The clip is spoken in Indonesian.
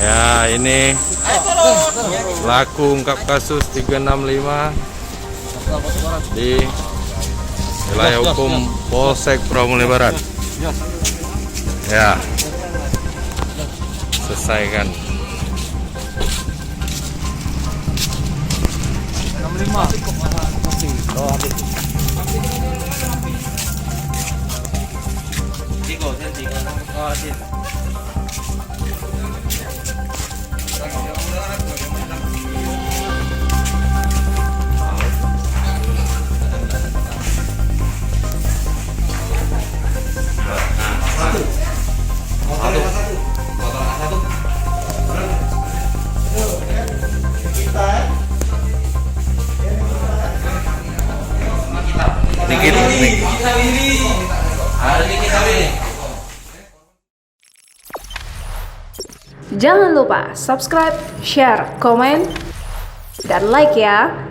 Ya, ini laku ungkap kasus 365 di wilayah hukum Polsek Pramulia Barat. Ya, selesaikan. 'Jangan lupa subscribe, share, komen, dan like ya.